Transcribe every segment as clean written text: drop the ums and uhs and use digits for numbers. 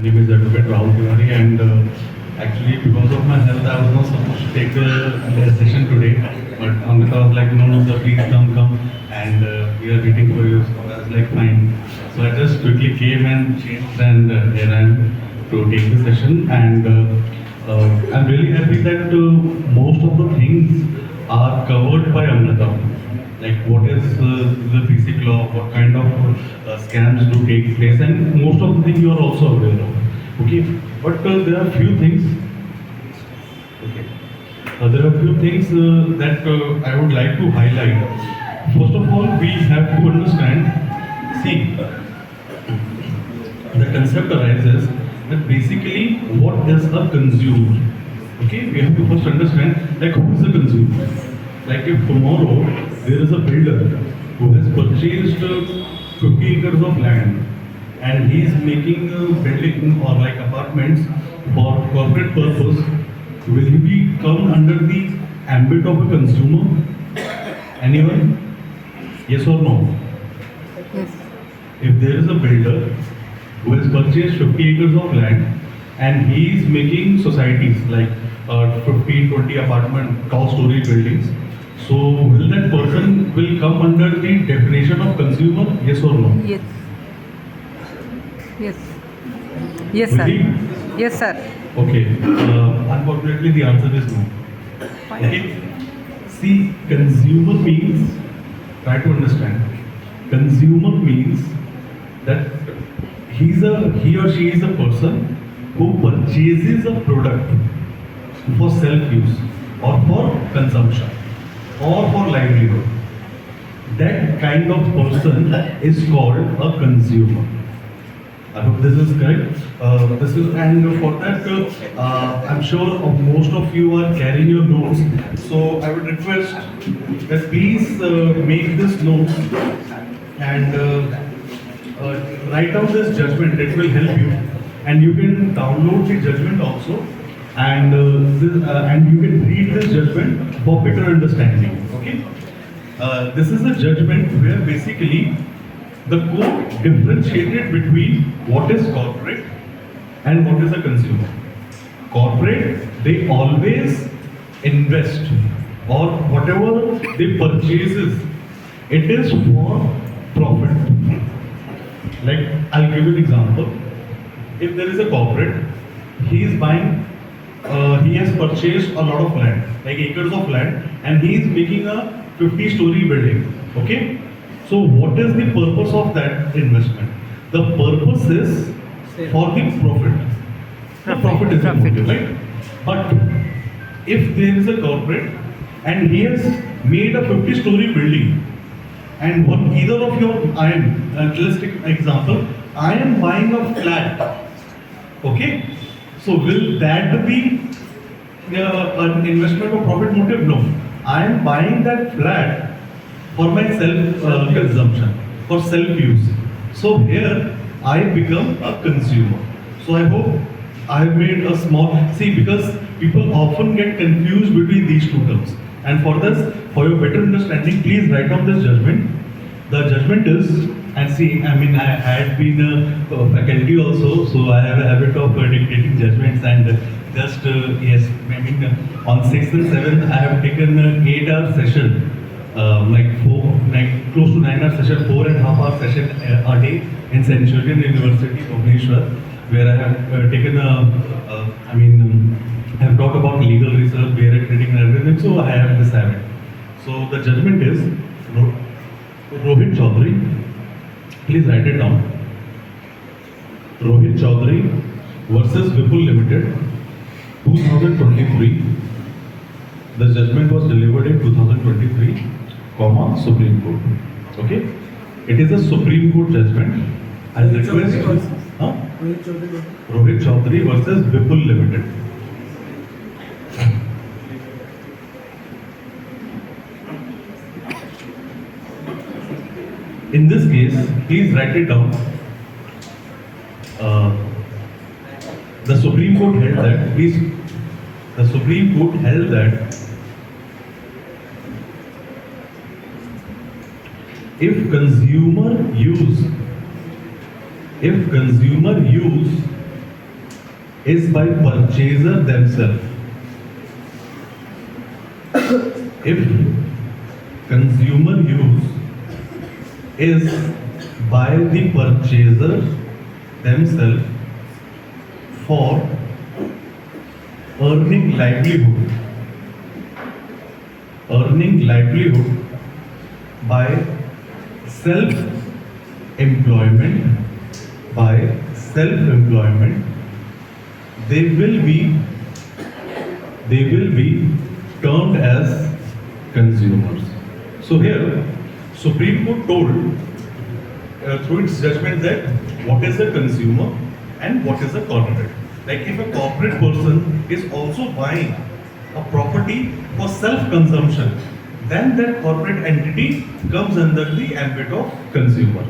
My name is Advocate Rahul Tiwari, and actually, because of my health, I was not supposed to take the session today. But Amrita was like, no, no, sir, please come, and we are waiting for you. So I was like, fine. So I just quickly came and changed and here I am to take the session. And I'm really happy that most of the things are covered by Amrita. Like what is the basic law, what kind of scams do take place, and most of the things you are also aware of. Okay, but there are few things. Okay, there are few things that I would like to highlight. First of all, we have to understand. See, the concept arises that basically what is a consumer. Okay, we have to first understand like who is the consumer. Like if tomorrow there is a builder who has purchased 50 acres of land and he is making a building or like apartments for corporate purpose, will he be come under the ambit of a consumer? Anyone? Yes or no? Yes. If there is a builder who has purchased 50 acres of land and he is making societies like 15, 20 apartment, tall story buildings, so will that person will come under the definition of consumer? Yes or no? Yes. Yes. Yes, Will sir. he? Yes, sir. Okay. Unfortunately, the answer is no. Fine. Okay. See, consumer means, try to understand. Consumer means that he or she is a person who purchases a product for self-use or for consumption or for livelihood. That kind of person is called a consumer. I hope this is correct. This is and for that, I'm sure most of you are carrying your notes. So I would request that please make this note and write down this judgment. It will help you, and you can download the judgment also, and and you can read this judgment for better understanding. Okay. This is a judgment where basically the court differentiated between what is corporate and what is a consumer. Corporate, they always invest or whatever they purchases, it is for profit. Like I'll give you an example. If there is a corporate, he is buying, he has purchased a lot of land, like acres of land, and he is making a 50-story building. Okay. So what is the purpose of that investment? The purpose is for the profit. The profit is the motive, right? But if there is a corporate and he has made a 50-story building, and what either of your, let's take an example, I am buying a flat. Okay? So will that be an investment or profit motive? No. I am buying that flat for my self consumption, for self use. So here I become a consumer. So I hope I have made a small, see, because people often get confused between these two terms. And for this, for your better understanding, please write down this judgment. The judgment is, and see, I mean, I had been a faculty also, so I have a habit of dictating judgments and just, yes, I mean, on 6th and 7th, I have taken an 8-hour session, like close to 9-hour session, 4.5-hour session a day in St. Julian University, Bhubaneswar, where I have taken I have talked about legal research, bearer trading and everything, so I have this habit. So the judgment is Rohit Chaudhary, please write it down. Rohit Chaudhary versus Vipul Limited, 2023. The judgment was delivered in 2023, Supreme Court. Okay? It is a Supreme Court judgment. I request Rohit Chaudhary versus Vipul Limited. In this case, please write it down. The Supreme Court held that, the Supreme Court held that if consumer use is by purchaser themselves. If consumer use is by the purchaser themselves for earning livelihood by self-employment, they will be termed as consumers. So here, Supreme Court told through its judgment that what is a consumer and what is a corporate. Like if a corporate person is also buying a property for self-consumption, then that corporate entity comes under the ambit of consumer,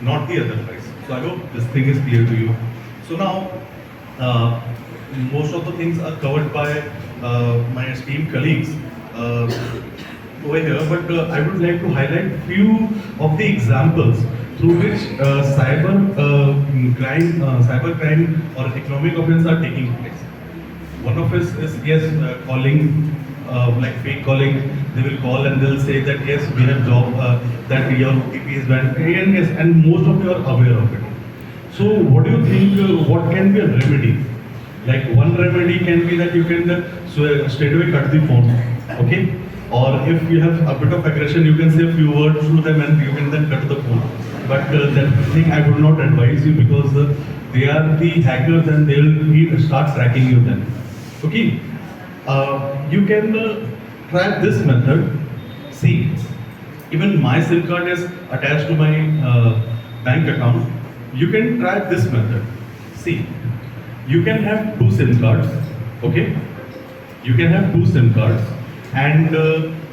not the otherwise. So I hope this thing is clear to you. So now, most of the things are covered by my esteemed colleagues over here, but I would like to highlight few of the examples through which cyber crime or economic offense are taking place. One of us is calling, like fake calling. They will call and they'll say that yes, we have job that your OTP is banned, and yes, and most of you are aware of it. So what do you think? What can be a remedy? Like one remedy can be that you can straight away cut the phone, okay? Or if you have a bit of aggression, you can say a few words to them and you can then cut the phone. But that thing I would not advise you, because they are the hackers and they will start tracking you then. Okay? You can try this method. See, even my SIM card is attached to my bank account. You can try this method. See, you can have two SIM cards, okay? You can have two SIM cards, and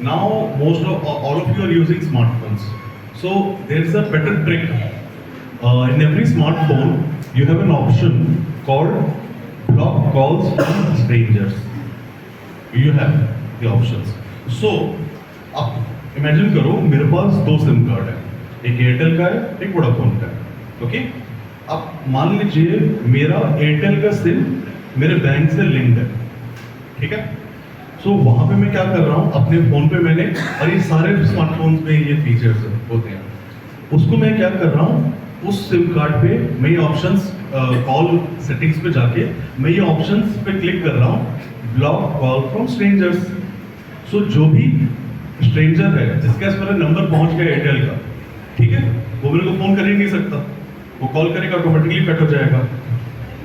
now all of you are using smartphones. So there is a better trick. In every smartphone, you have an option called block calls from strangers. You have the options. So अब imagine करो मेरे पास दो SIM card है, एक Airtel का है, एक Vodafone का है, ओके? अब मान लीजिए मेरा एयरटेल का सिम मेरे बैंक से लिंक्ड है, ठीक है? सो वहाँ पे मैं क्या कर रहा हूँ, अपने फ़ोन पे मैंने, और ये सारे स्मार्टफोन्स में ये फीचर्स होते हैं, उसको मैं क्या कर रहा हूँ, उस सिम कार्ड पे मैं ये ऑप्शंस कॉल सेटिंग्स पे जाके मैं ये ऑप्शंस पे क्लिक कर रहा हूँ, ब्लॉक कॉल फ्रॉम स्ट्रेंजर्स। सो जो भी स्ट्रेंजर है जिसके पास मेरा नंबर पहुँच गया एयरटेल का, ठीक है, वो मेरे को फ़ोन कर ही नहीं सकता, वो कॉल करेगा ऑटोमेटिकली कट हो जाएगा।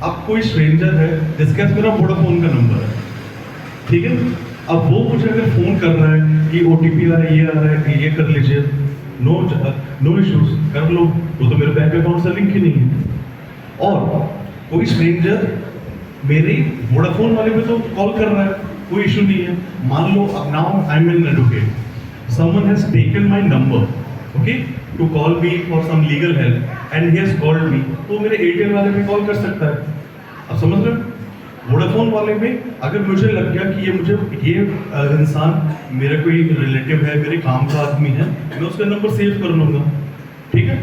अब कोई स्ट्रेंजर है जिसके पास मेरा वोडाफोन का नंबर है, ठीक है, अब वो मुझे अगर फोन कर रहा है कि OTP आ रहा है, ये आ रहा है, कि ये कर लीजिए, नो इश्यूज, कर लो, वो तो मेरे बैंक अकाउंट से लिंक ही नहीं है। और कोई स्ट्रेंजर मेरे वोडाफोन वाले पे तो कॉल कर रहा है, कोई इशू नहीं है। मान लो अब now I am an advocate, someone has taken my number, okay, to call me for some legal help and he has called me, तो मेरे एयरटेल वाले पे कॉल कर सकता है। अब समझ रहे हो? वोडाफोन वाले में अगर मुझे लग गया कि ये इंसान मेरा कोई रिलेटिव है, मेरे काम का आदमी है, मैं उसका नंबर सेव कर लूँगा, ठीक है?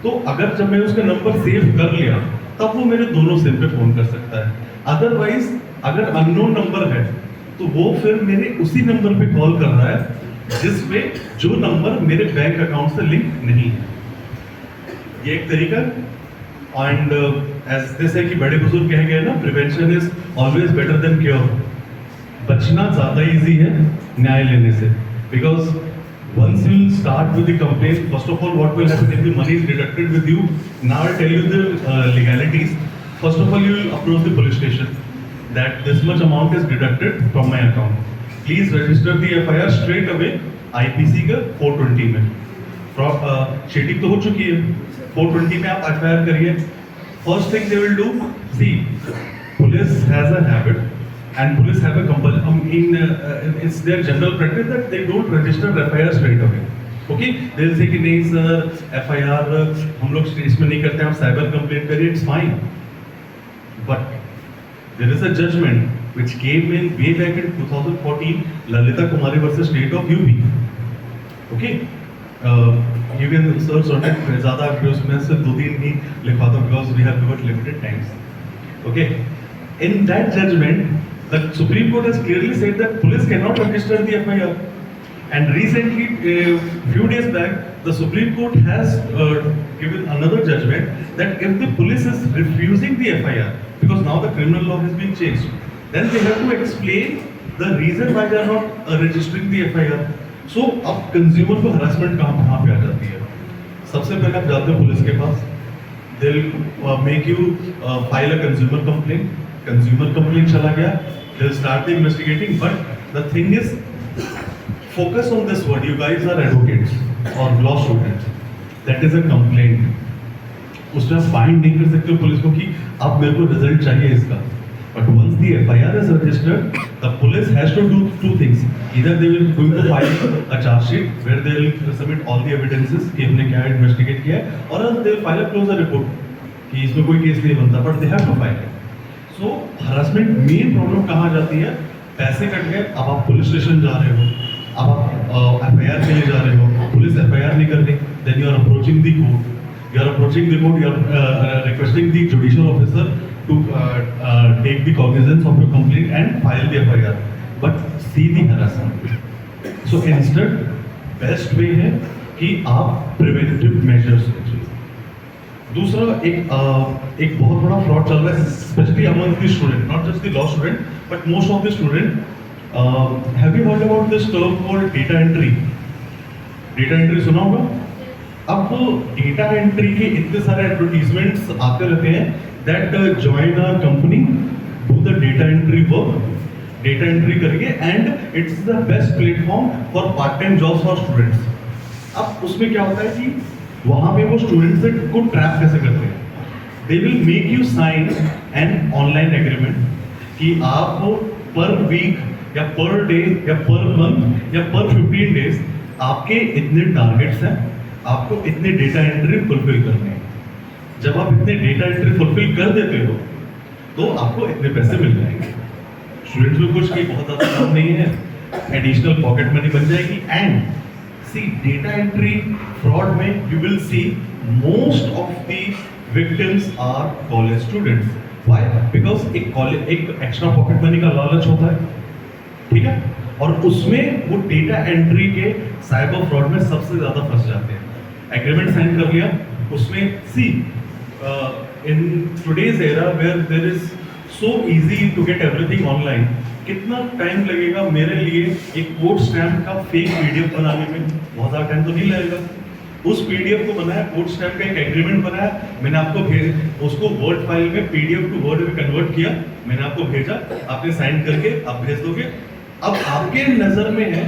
तो अगर जब मैंने उसका नंबर सेव कर लिया तब वो मेरे दोनों सिम पे फ़ोन कर सकता है। अदरवाइज अगर अननोन नंबर है तो वो फिर मेरे उसी नंबर पे कॉल कर रहा है जिसपे जो नंबर मेरे बैंक अकाउंट से लिंक नहीं है। ये एक तरीका। एंड एज दिस है कि बड़े बुजुर्ग कह गए ना, prevention is always better than cure. बचना ज़्यादा इजी है न्याय लेने से, because once you start with the complaint, first of all, what will happen if the money is deducted with you? Now I tell you the legalities. First of all, you will approach the police station that this much amount is deducted from my account. Please register the FIR straight away IPC का 420 में। Shading तो हो चुकी है, 420 में आप FIR करिए। First thing they will do, see, police has a habit. And police have a compulsion, it's their general practice that they don't register FIR straight away. Okay? They'll say कि नहीं sir, FIR हम लोग इसमें नहीं करते, आप cyber complaint करिए, it's fine. But there is a judgment which came in way back in 2014, Lalita Kumari versus State of UP. Okay? You can search on it. ज़्यादा उसमें से 2-3 ही लिखवाता हूँ because we have got limited times. Okay? In that judgment, the Supreme Court has clearly said that police cannot register the FIR. And recently, few days back, the Supreme Court has given another judgment that if the police is refusing the FIR, because now the criminal law has been changed, then they have to explain the reason why they are not registering the FIR. So अब consumer को harassment कहाँ पे आ जाती है? सबसे पहले आप जाते हो पुलिस के पास, they'll make you file a consumer complaint. Consumer complaint चला गया, they'll start the investigating. But the thing is, focus on this word. You guys are advocates or law students. That is a complaint. उसमें आप fine नहीं कर सकते हो police को कि अब मेरे को रिजल्ट चाहिए इसका. But once the FIR is registered, the police has to do two things. Either they will going to file a charge sheet where they will submit all the evidences कि हमने क्या investigate किया है, or else they will file a closer report कि इसमें कोई case नहीं बनता. But they have to file it. So harassment main problem कहाँ जाती है? पैसे कट गए, अब आप पुलिस स्टेशन जा रहे हो, अब आप FIR के लिए जा रहे हो, पुलिस FIR नहीं कर रही, then you are approaching the court. You are approaching the court. You are requesting the judicial officer to take the cognizance of your complaint and file the FIR. But see the harassment. So instead, best way है कि आप preventive measures लीजिए. दूसरा एक बहुत बड़ा fraud चल रहा है, specially among the student, not just the law student but most of the student. Have you heard about this term called data entry? Data entry सुना होगा. अब डेटा एंट्री के इतने सारे एडवर्टीजमेंट्स आते रहते हैं that join a company, do the data entry work, data entry करिए and it's the best platform for part time jobs for students. अब उसमें क्या होता है कि वहाँ पे वो स्टूडेंट्स को ट्रैप कैसे करते हैं? They will make you sign an online agreement कि आप पर वीक या पर डे या पर मंथ या पर 15 डेज आपके इतने टारगेट्स हैं, आपको इतने डेटा एंट्री फुलफिल करने हैं. जब आप इतने डेटा एंट्री फुलफिल कर देते हो तो आपको इतने पैसे मिल जाएंगे. स्टूडेंट्स में कुछ की बहुत ज़्यादा काम नहीं है, एडिशनल पॉकेट मनी बन जाएगी. And see data entry fraud में you will see most of the victims are college students. Why? Because एक एक्स्ट्रा पॉकेट मनी का लालच होता है, ठीक है, और उसमें वो डेटा एंट्री के साइबर फ्रॉड में सबसे ज्यादा फंस जाते हैं. एग्रीमेंट साइन कर लिया, उसमें see in today's era where there is so easy to get everything online, कितना टाइम लगेगा मेरे लिए एक कोड स्टैम्प का फेक पीडीएफ बनाने में? बहुत ज़्यादा टाइम तो नहीं लगेगा. उस पीडीएफ को बनाया, कोड स्टैम्प का एक एग्रीमेंट बनाया, मैंने आपको उसको वर्ड फाइल में पीडीएफ टू वर्ड में कन्वर्ट किया, मैंने आपको भेजा, आपने साइन करके आप भेज दोगे. अब आपके नज़र में है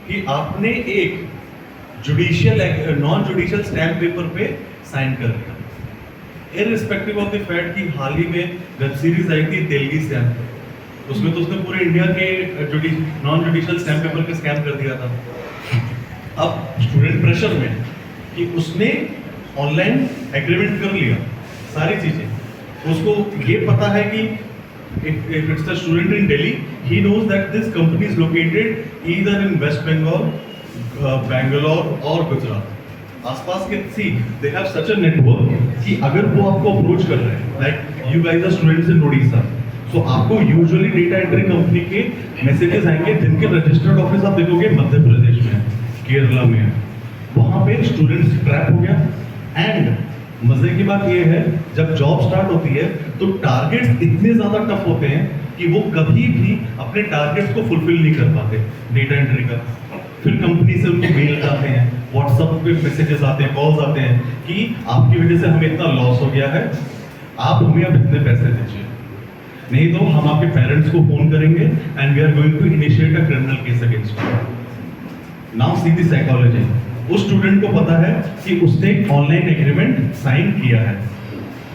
कि आपने एक judicial non judicial stamp paper पे साइन कर दिया, इररिस्पेक्टिव ऑफ द फैक्ट कि हाल ही में वेब सीरीज आई थी तेलगी स्कैम, उसमें तो उसने पूरे इंडिया के नॉन जुडिशियल स्टैम्प पेपर के स्कैम कर दिया था. अब स्टूडेंट प्रेशर में कि उसने ऑनलाइन एग्रीमेंट कर लिया, सारी चीजें, उसको ये पता है कि if it's a student in Delhi, he knows that this company is located either in West Bengal, Bangalore or Gujarat. आसपास के सी they have such a network कि अगर वो आपको अप्रोच कर रहे हैं, like you guys are students in Odisha, so आपको यूजुअली डेटा एंट्री कंपनी के मैसेजेस आएंगे जिनके रजिस्टर्ड ऑफिस आप देखोगे मध्य प्रदेश में है, केरला में है. वहाँ पे स्टूडेंट्स ट्रैप हो गया. एंड मजे की बात ये है, जब जॉब स्टार्ट होती है तो टारगेट्स इतने ज़्यादा टफ होते हैं कि वो कभी भी अपने टारगेट्स को फुलफिल नहीं कर पाते डेटा एंट्री का. फिर कंपनी से उनको मेल आते हैं, व्हाट्सएप पे मैसेजेस आते हैं, कॉल्स आते हैं कि आपकी वजह से हमें इतना लॉस हो गया है, आप हमें अब इतने पैसे दीजिए, नहीं तो हम आपके पेरेंट्स को फोन करेंगे and we are going to initiate a criminal case against you. Now see the psychology. उस स्टूडेंट को पता है कि उसने एक ऑनलाइन एग्रीमेंट साइन किया है,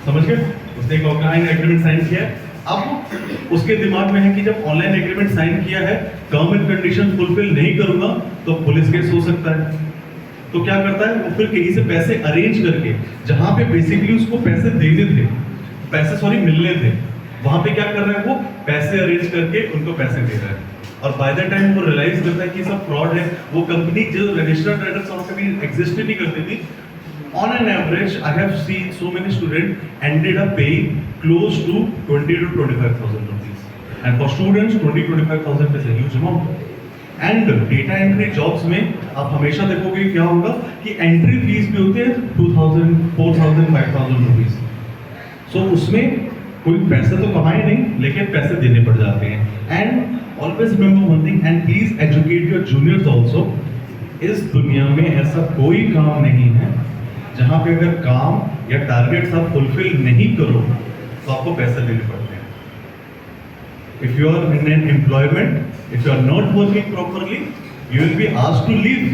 समझ गए, उसने एक ऑनलाइन एग्रीमेंट साइन किया है. अब उसके दिमाग में है कि जब ऑनलाइन एग्रीमेंट साइन किया है, टर्म एंड कंडीशन फुलफिल नहीं करूंगा तो पुलिस केस हो सकता है. तो क्या करता है वो, फिर कहीं से पैसे अरेंज करके, जहां पे बेसिकली उसको पैसे देने थे, मिलने थे, वहां पे क्या कर रहा है, वो पैसे अरेंज करके उनको पैसे दे रहा है. और बाय द टाइम वो रियलाइज करता है कि सब फ्रॉड है, वो कंपनी जो रजिस्टर्ड ट्रेडर्स वहाँ कभी एग्जिस्ट ही नहीं करती थी. On an average, I have seen so many students ended up paying close to 20 to 25,000 rupees. And for students, 20-25,000 is a huge amount. And data entry jobs में आप हमेशा देखोगे क्या होगा कि एंट्री फीस भी होती है 2,000, 4,000, 5,000 रुपीज. सो उसमें कोई पैसे तो कमाए नहीं, लेकिन पैसे देने पड़ जाते हैं. And always remember one thing, and please educate your juniors also. इस दुनिया में ऐसा कोई काम नहीं है जहाँ पे अगर काम या टारगेट्स आप फुलफिल नहीं करो तो आपको पैसे देने पड़ते हैं. If you are in an employment, if you are not working properly, you will be asked to leave.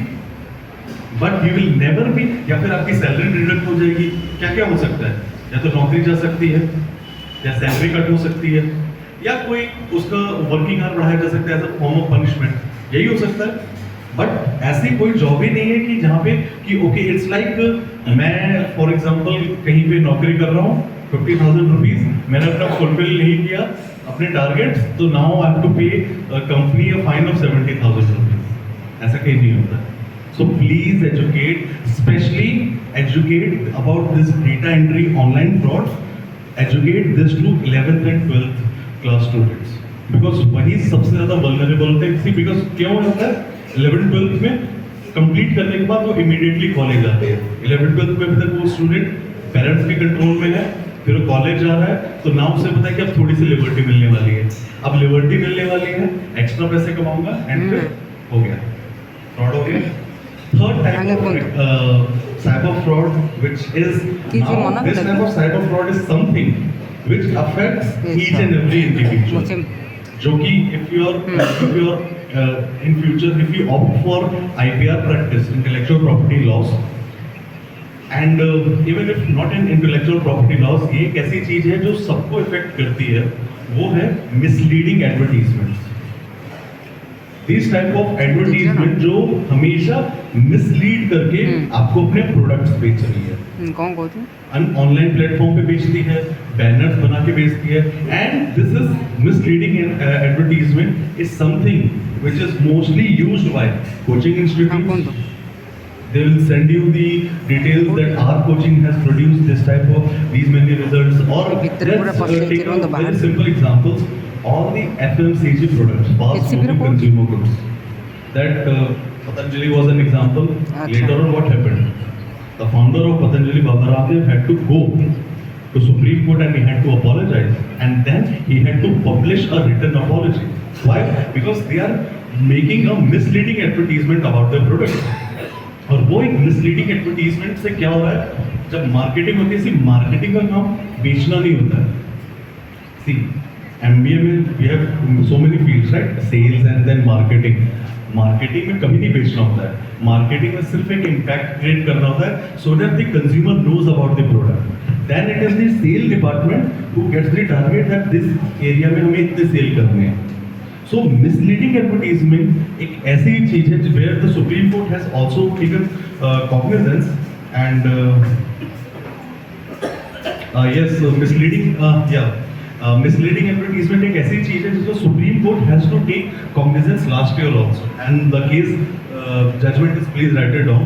But you will never be, या फिर आपकी सैलरी डिडक्ट हो जाएगी. क्या क्या हो सकता है? या तो नौकरी जा सकती है, या सैलरी कट हो सकती है, या कोई उसका वर्किंग आवर बढ़ाया जा सकता है as a form of punishment. यही हो सकता है. बट ऐसी कोई जॉब ही नहीं है कि जहाँ पे कि ओके इट्स लाइक मैं फॉर एग्जांपल कहीं पे नौकरी कर रहा हूँ 50,000 रुपीज, मैंने अपना फुलफिल नहीं किया अपने टारगेट्स, तो now I have to pay company a fine of 70,000 rupees. ऐसा कहीं नहीं होता. So please educate, specially educate about this data entry online fraud. Educate this to 11th and 12th class students, because वही सबसे ज्यादा vulnerable होते हैं. Because क्यों होता है 11th 12th में कंप्लीट करने के बाद वो इमीडिएटली कॉलेज आते हैं. 11th 12th में अभी तक वो स्टूडेंट पेरेंट्स के कंट्रोल में है, फिर वो कॉलेज जा रहा है, तो नाम से पता है कि अब थोड़ी सी लिबर्टी मिलने वाली है. अब लिबर्टी मिलने वाली है, एक्स्ट्रा पैसे कमाऊंगा, एंड फिर हो गया, फ्रॉड हो गया. Third type of cyber fraud which is now this type of cyber fraud is something which affects each and every individual. जो कि if you are in future if you opt for IPR practice, intellectual property laws, and even if not in intellectual property laws, ये एक ऐसी चीज है जो सबको effect करती है, वो है misleading advertisements. These type of advertisement जो हमेशा mislead करके आपको अपने प्रोडक्ट्स बेच रही है. कौन कहते हैं? ऑनलाइन प्लेटफॉर्म पे बेचती है, बैनर्स बना के बेचती है. And this is misleading advertisement is something which is mostly used by coaching institutes. They will send you the details that our coaching has produced this type of these many results. Or let's take a very simple examples. All the FMCG products, fast moving consumer goods. That Patanjali was an example. Later on, what happened? The founder of Patanjali, Baba Ramdev, had to go to Supreme Court and he had to apologize. And then he had to publish a written apology. Why? Because they are making a misleading advertisement about their product. और वो एक misleading advertisement से क्या हो रहा है, जब marketing होती है, सिर्फ मार्केटिंग का काम बेचना नहीं होता है. सी MBA में we have so many fields, right? Sales and then marketing. Marketing में कभी नहीं बेचना होता है. मार्केटिंग में सिर्फ एक इम्पैक्ट क्रिएट करना होता है so that the consumer knows about the product. Then it is the sale department who gets the target that this area में हमें इतने सेल करने हैं. So misleading advertisement एक ऐसी चीज है where the Supreme Court has also taken cognizance and misleading advertisement एक ऐसी चीज है जिसको Supreme Court has to take cognizance last year also, and the case judgment is, please write it down.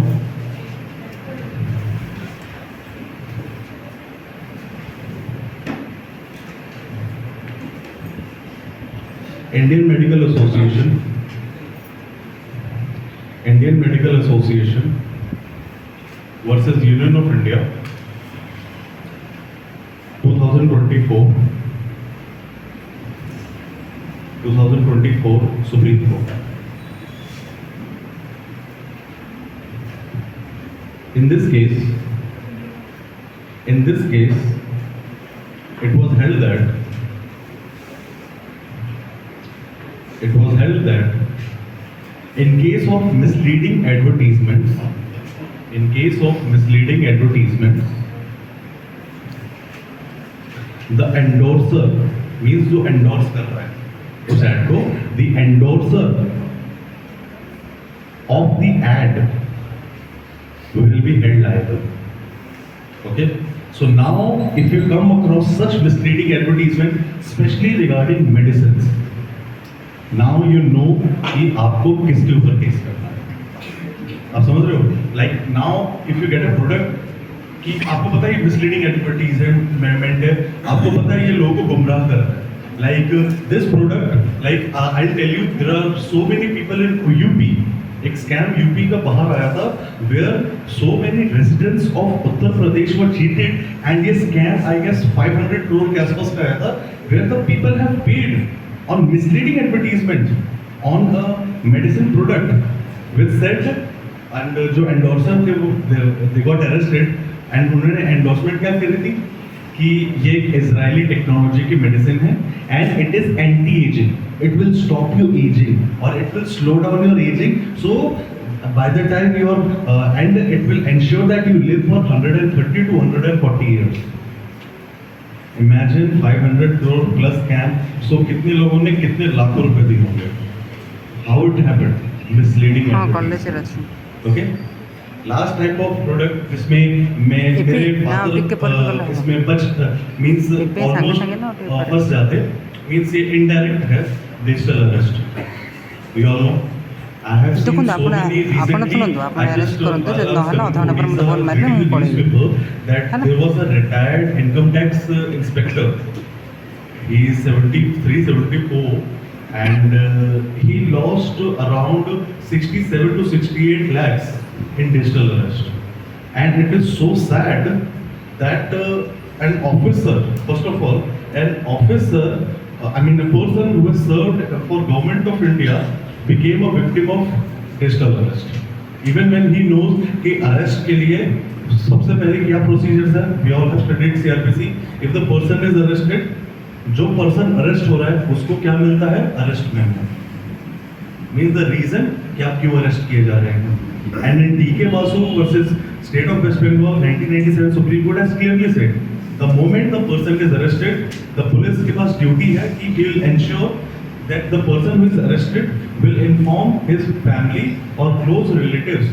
Indian Medical Association versus Union of India, 2024 Supreme Court. In this case, it was held that in case of misleading advertisements, the endorser means जो endorse कर रहा है उस ad को, the endorser of the ad will be held liable. Okay? So now if you come across such misleading advertisement, especially regarding medicines, now you know कि आपको किसके ऊपर केस करना है. आप समझ रहे हो? Like now if you get a product, कि आपको पता है मिसलीडिंग एडवर्टीजमेंट है, आपको पता है ये लोगों को गुमराह कर रहा है. Like this product, like I'll tell you, there are so many people in UP. एक स्कैम यूपी का बाहर आया था, where so many residents of Uttar Pradesh were cheated, and ये स्कैम I guess 500 crore के आसपास का आया था, where the people have paid on misleading advertisement on a medicine product which said, and जो endorser थे वो they got arrested, and उन्होंने endorsement क्या करी थी कि ये एक इजरायली टेक्नोलॉजी की मेडिसिन है and it is anti aging, it will stop you aging और it will slow down your aging, so by the time you are and it will ensure that you live for 130 to 140 years. Imagine 500 crore plus scam, so कितने लोगों ने कितने लाखों रुपए दिए होंगे. How it happened? Misleading. हाँ कॉलेज रची. Okay, last type of product जिसमें मैं मेरे फादर इसमें बच मींस ऑलमोस्ट फंस जाते, मींस ये इनडायरेक्ट है digital arrest. We all know I have seen ଦେଖନ୍ତୁ सो ଆପଣ मेनी ଆପଣ ଶୁଣନ୍ତୁ ଆପଣ ଆରେଷ୍ଟ କରନ୍ତୁ ଯଦି ନହେଲେ ଅଧଘଣ୍ଟା ପରେ ମୋତେ ଫୋନ୍ ମାରିବେ ମୁଁ ପଳେଇବି. that there was a retired income tax inspector. He is 73 74 and he lost around 67 to 68 lakhs in digital arrest, and it is so sad that an officer, first of all, an officer, I mean a person who has served for government of India became a victim of digital arrest, even when he knows कि arrest के लिए सबसे पहले क्या procedures है. We all have studied CRPC. If the person is arrested, जो person arrest हो रहा है उसको क्या मिलता है? Arrest memo. Means the reason कि आप क्यों arrest किए जा रहे हैं. And in DK Basu versus State of West Bengal, 1997 Supreme Court has clearly said, the moment the person is arrested, the police के पास duty है कि he will ensure that the person who is arrested will inform his family or close relatives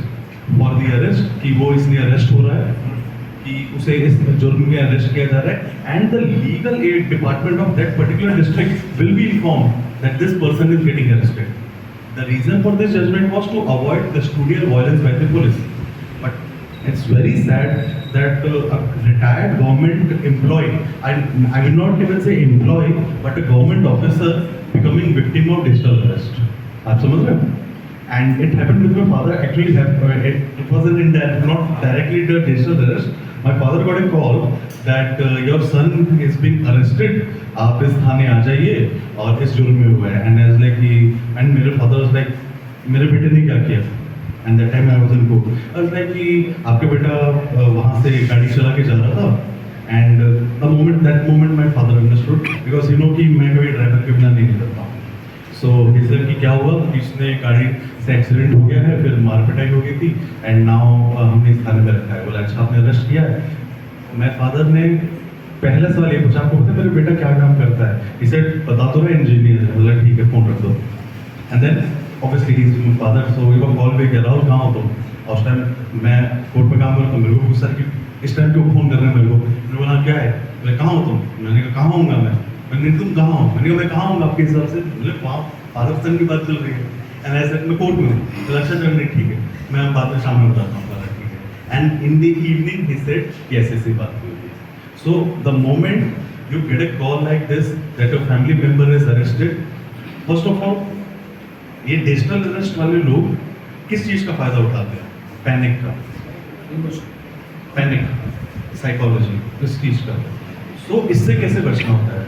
for the arrest कि वो इसलिए arrest हो रहा है, कि उसे इस जुर्म में arrest किया जा रहा है, and the legal aid department of that particular district will be informed that this person is getting arrested. The reason for this judgment was to avoid custodial violence by the police. But it's very sad that a retired government employee, I will not even say employee, but a government officer becoming victim of digital arrest. आप समझ रहे हो? And it happened with my father. Actually, it wasn't not directly the digital arrest. My father got a call that your son is being arrested. आप इस थाने आ जाइए और इस जुर्म में हुआ है. And as like he and मेरे father was like, मेरे बेटे ने क्या किया? And that time I was in court. I was like कि आपके बेटा वहाँ से गाड़ी चला के जा रहा था. And that moment my father understood because you know कि मैं कभी ड्राइवर के बिना नहीं निकलता. So he said कि क्या हुआ? इसने गाड़ी से एक्सीडेंट हो गया है, फिर मार पिटाई हो गई थी, एंड नाउ हमने इस थाने में रखा है. बोला अच्छा आपने अरेस्ट किया है? मैं फादर ने पहला सवाल ये पूछा, आपको पता है मेरा बेटा क्या काम करता है? He said बता दो ना, इंजीनियर है. बोला ठीक है फोन रख दो. And then obviously he is my father, so we were call back. Rahul कहाँ हो तुम? और उस टाइम मैं कोर्ट में काम करता हूँ. मेरे को पूछा कि इस टाइम क्यों फोन कर रहे हैं मेरे को? मैंने बोला क्या है? बोले कहाँ हो तुम? मैंने कहा कहाँ होऊंगा मैंने तुम कहाँ हो? मैंने कहा मैं कहाँ होऊंगा आपके हिसाब से? बोले वहाँ फादर सन की बात चल रही है. एंड ऐसे मैं कोर्ट में हूँ. तो अच्छा चल नहीं ठीक है, मैं बाद में शाम में बताता हूँ. ठीक है. And in the evening he said कि ऐसी बात हुई. So the moment you get a call like this that your family member is arrested, first of all ये डिजिटल अरेस्ट वाले लोग किस चीज़ का फायदा उठाते हैं? पैनिक का. पैनिक साइकोलॉजी इस चीज़ का. सो इससे कैसे बचना होता है?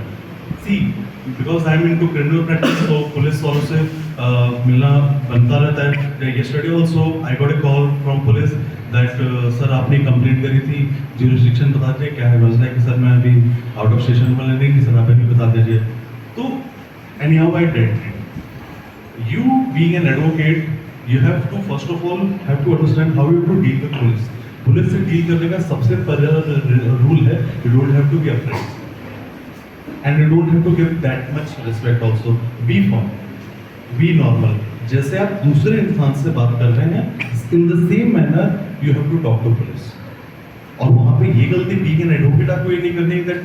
See because I am into criminal practice, तो पुलिस वालों से मिलना बनता रहता है. Yesterday also I got a call from police that sir आपने कंप्लेंट करी थी, ज्यूरिसडिक्शन बता दीजिए क्या है. बस कि सर मैं अभी आउट ऑफ स्टेशन वाले नहीं कि सर आप अभी बता दीजिए. तो any how I did you being an advocate, you have to first of all have to understand how you have to deal with police. Police से डील करने का सबसे पहला रूल है you don't have to be afraid and you don't have to give that much respect also. Be firm, be normal. जैसे आप दूसरे इंसान से बात कर रहे हैं, in the same manner you have to talk to police. और वहाँ पे ये गलती being an advocate आपको ये नहीं करनी that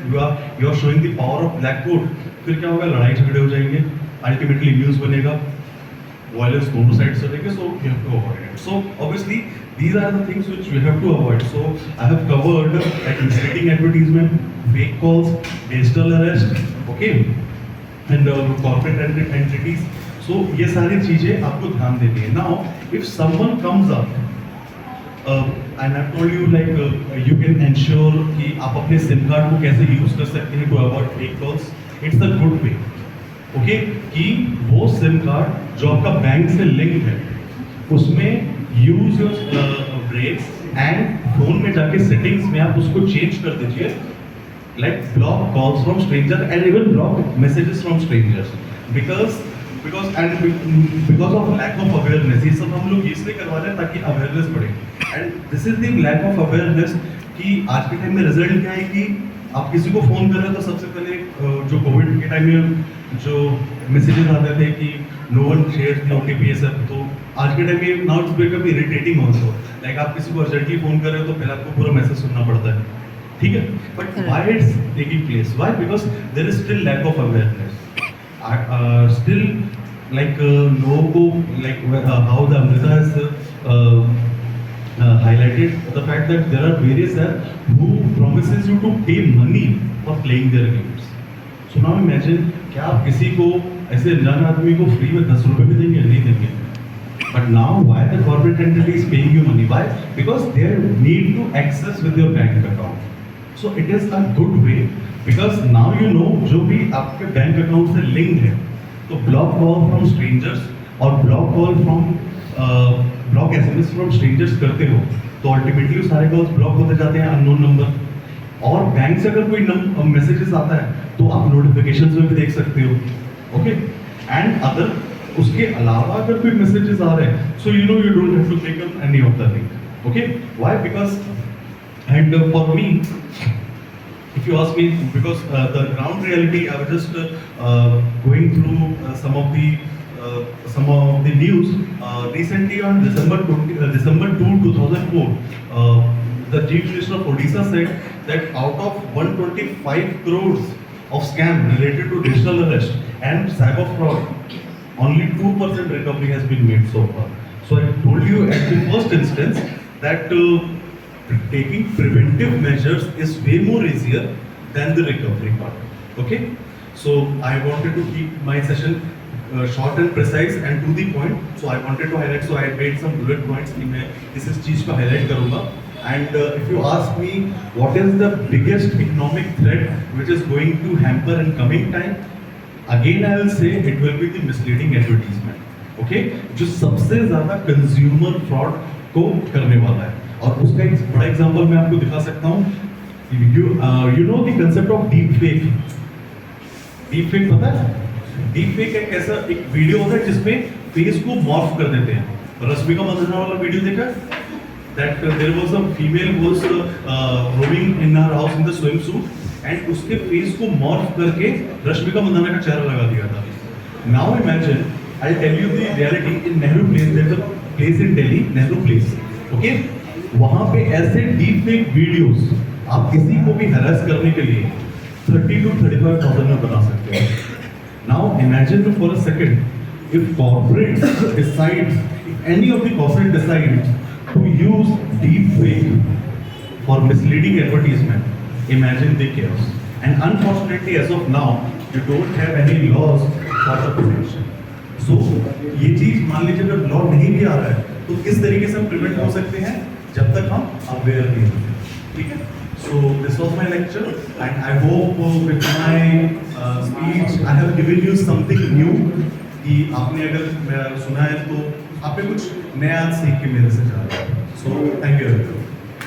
you are showing the power of black coat. फिर क्या होगा? लड़ाई झगड़े हो जाएंगे, अल्टीमेटली न्यूज़ बनेगा. वायलेंस दोनों साइड से लेके, so we have to avoid it. So obviously these are the things which we have to avoid. So I have covered like misleading advertisement, fake calls, digital arrest, okay, and corporate entities. So ये सारी चीजें आपको ध्यान देनी है. Now if someone comes up and I've told you like you can ensure कि आप अपने सिम कार्ड को कैसे यूज कर सकते हैं to avoid fake calls. It's the good way. Okay कि वो सिम कार्ड जो आपका बैंक से लिंक है उसमें use your brakes and phone में जाके सेटिंग्स में आप उसको चेंज कर दीजिए, like block calls from stranger and even block messages from strangers, because of lack of awareness. ये सब हम लोग इसलिए करवा रहे हैं ताकि अवेयरनेस बढ़े. And this is the lack of awareness कि आज के टाइम में रिजल्ट क्या है कि आप किसी को फोन कर रहे हो तो सबसे पहले जो कोविड के टाइम में जो मैसेजेस आते थे कि no one share the OTP सब, तो आज के टाइम में now it's become irritating also. Like आप किसी को अर्जेंटली फोन कर रहे हो तो पहले आपको पूरा मैसेज सुनना पड़ता है, ठीक है. But why it's taking place? Why? Because there is still lack of awareness. Still like लोगों को like how the Amrita has highlighted the fact that there are various apps who promises you to pay money for playing their games. So now imagine क्या आप किसी को ऐसे अनजान आदमी को फ्री में 10 रुपए भी देंगे? नहीं देंगे. But now why the corporate entity is paying you money? Why? Because they need to access with your bank account. So it is a good way because now you know जो भी आपके bank account से linked है, तो block call from strangers और block call from block SMS from strangers करते हो तो अल्टीमेटली सारे कॉल्स ब्लॉक होते जाते हैं अननोन नंबर. और बैंक से अगर कोई मैसेजेस आता है तो आप नोटिफिकेशंस में भी देख सकते हो, ओके. एंड अदर उसके अलावा अगर कोई मैसेजेस आ रहे हैं so you know you don't have to click any of the link, okay. Why? Because and for me, if you ask me, because the ground reality, I was just going through some of the news recently on December 2, 2004. The Chief Minister of Odisha said that out of 125 crores of scam related to digital arrest and cyber fraud, only 2% recovery has been made so far. So I told you at the first instance that taking preventive measures is way more easier than the recovery part. Okay, so I wanted to keep my session short and precise and to the point. So I wanted to highlight. So I made some bullet points कि मैं इस चीज को highlight करूँगा. And if you ask me what is the biggest economic threat which is going to hamper in coming time, again I will say it will be the misleading advertisement. Okay, जो सबसे ज़्यादा consumer fraud को करने वाला है. और उसका एक बड़ा एग्जांपल मैं आपको दिखा सकता हूँ. You know the concept of deep fake. Deep fake पता है? डीप फेक एक ऐसा एक वीडियो होता है जिसमें फेस को मॉर्फ कर देते हैं. रश्मिका मंदाना वाला वीडियो देखा? That there was a female was roaming in her house in the swim suit and उसके फेस को मॉर्फ करके रश्मिका मंदाना का चेहरा लगा दिया था. Now imagine, I tell you the reality. In Nehru place, there is a place in Delhi, Nehru place, okay. वहां पे ऐसे डीप फेक वीडियोस आप किसी को भी हैरेस करने के लिए 30 to 35,000 में बना सकते हैं. Now imagine for a second if corporate decides, if any of the corporate decide to use deep fake for misleading advertisement, imagine the chaos. And unfortunately as of now you don't have any laws for the prevention. So ये चीज मान लीजिए अगर law नहीं भी आ रहा है तो किस तरीके से हम प्रिवेंट हो सकते हैं जब तक हम अवेयर नहीं होते, ठीक है. So this was my lecture and I hope with my speech I have given you something new कि आपने अगर सुना है तो आप पे कुछ नया सीख के मेरे से जा रहा है. So thank you everyone.